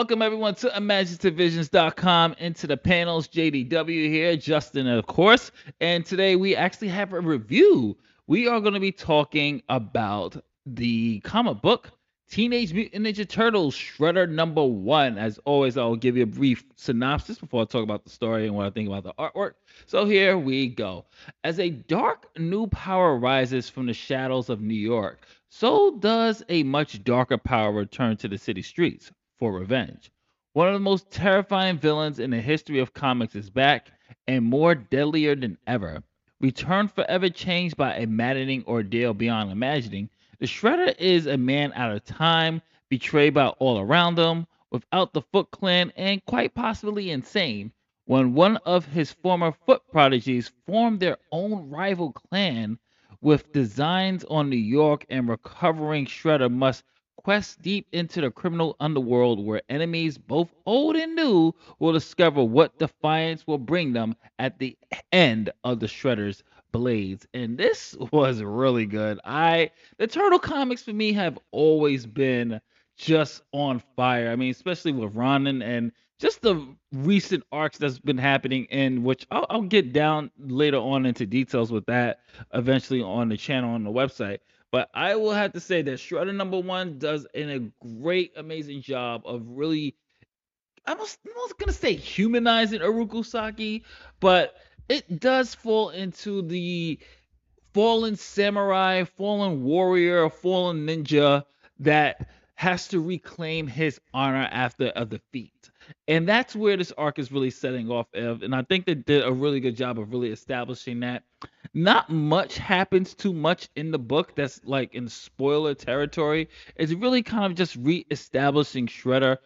welcome everyone to imaginativevisions.com. Into the panels, JDW here, Justin, of course. And today we actually have a review. We are going to be talking about the comic book Teenage Mutant Ninja Turtles Shredder #1. As always, I'll give you a brief synopsis before I talk about the story and what I think about the artwork. So here we go. As a dark new power rises from the shadows of New York, so does a much darker power return to the city streets for revenge. One of the most terrifying villains in the history of comics is back and more deadlier than ever. Returned forever changed by a maddening ordeal beyond imagining, the Shredder is a man out of time, betrayed by all around him, without the Foot Clan, and quite possibly insane. When one of his former Foot prodigies formed their own rival clan, with designs on New York, and recovering Shredder must quest deep into the criminal underworld where enemies, both old and new, will discover what defiance will bring them at the end of the Shredder's blades. And this was really good. The Turtle comics for me have always been just on fire. I mean, especially with Ronin and just the recent arcs that's been happening, in which I'll get down later on into details with that eventually on the channel on the website. But I will have to say that Shredder #1 does a great, amazing job of really, I'm not gonna say humanizing Oroku Saki, but it does fall into the fallen samurai, fallen warrior, fallen ninja that has to reclaim his honor after a defeat. And that's where this arc is really setting off of. And I think they did a really good job of really establishing that. Not much happens too much in the book that's like in spoiler territory. It's really kind of just re-establishing Shredder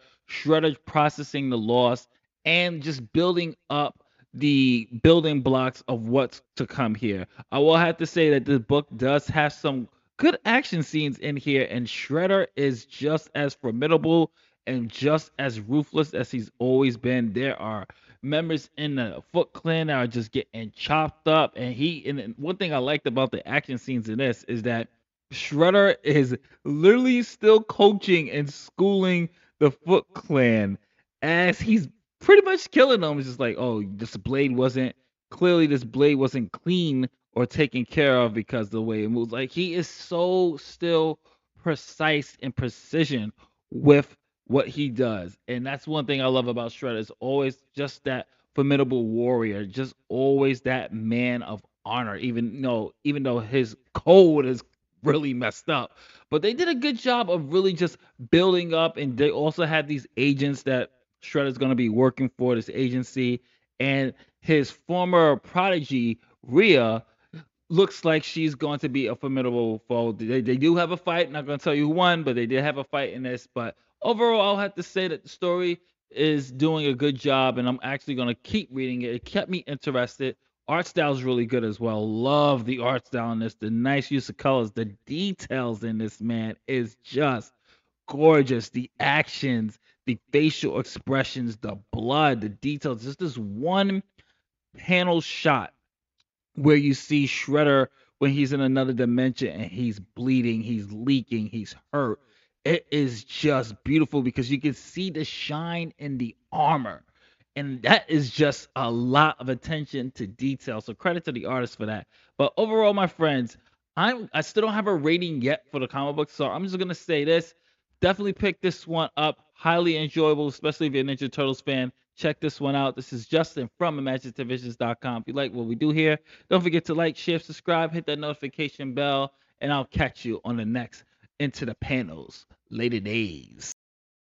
processing the loss, and just building up the building blocks of what's to come here. I will have to say that the book does have some good action scenes in here, and Shredder is just as formidable and just as ruthless as he's always been. There are members in the Foot Clan that are just getting chopped up, and one thing I liked about the action scenes in this is that Shredder is literally still coaching and schooling the Foot Clan as he's pretty much killing them. It's just like, oh, this blade wasn't clean or taken care of because the way it moves. Like, he is so still precise and precision with what he does. And that's one thing I love about Shredder, is always just that formidable warrior, just always that man of honor, even though his code is really messed up. But they did a good job of really just building up, and they also had these agents that Shredder's going to be working for, this agency, and his former prodigy Rhea looks like she's going to be a formidable foe. They do have a fight. Not going to tell you who won, but they did have a fight in this. But overall, I'll have to say that the story is doing a good job, and I'm actually going to keep reading it. It kept me interested. Art style is really good as well. Love the art style in this. The nice use of colors, the details in this, man, is just gorgeous. The actions, the facial expressions, the blood, the details. Just this one panel shot where you see Shredder when he's in another dimension and he's bleeding, he's leaking, he's hurt. It is just beautiful because you can see the shine in the armor. And that is just a lot of attention to detail. So credit to the artist for that. But overall, my friends, I still don't have a rating yet for the comic book, so I'm just gonna say this. Definitely pick this one up. Highly enjoyable, especially if you're a Ninja Turtles fan. Check this one out. This is Justin from imaginativevisions.com. If you like what we do here, don't forget to like, share, subscribe, hit that notification bell, and I'll catch you on the next Into the Panels later days.